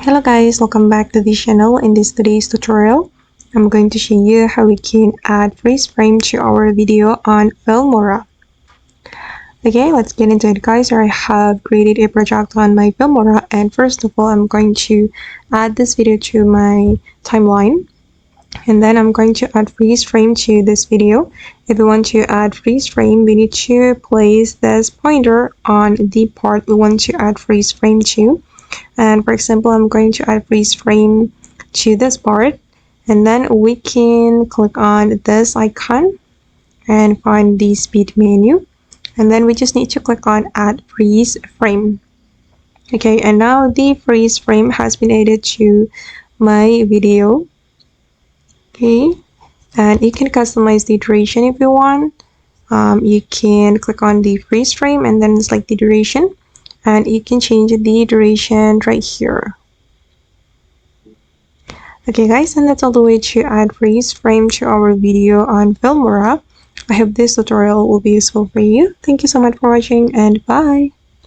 Hello guys, welcome back to the channel. In today's tutorial, I'm going to show you how we can add freeze frame to our video on Filmora. Okay, let's get into it guys. I have created a project on my Filmora, and first of all, I'm going to add this video to my timeline. And then I'm going to add freeze frame to this video. If we want to add freeze frame, we need to place this pointer on the part we want to add freeze frame to. And for example, I'm going to add freeze frame to this part, and then we can click on this icon and find the speed menu, and then we just need to click on add freeze frame. Okay, and now the freeze frame has been added to my video. Okay, and you can customize the duration if you want. You can click on the freeze frame and then select the duration, and you can change the duration right here. Okay guys, and that's all the way to add freeze frame to our video on Filmora. I hope this tutorial will be useful for you. Thank you so much for watching, and bye!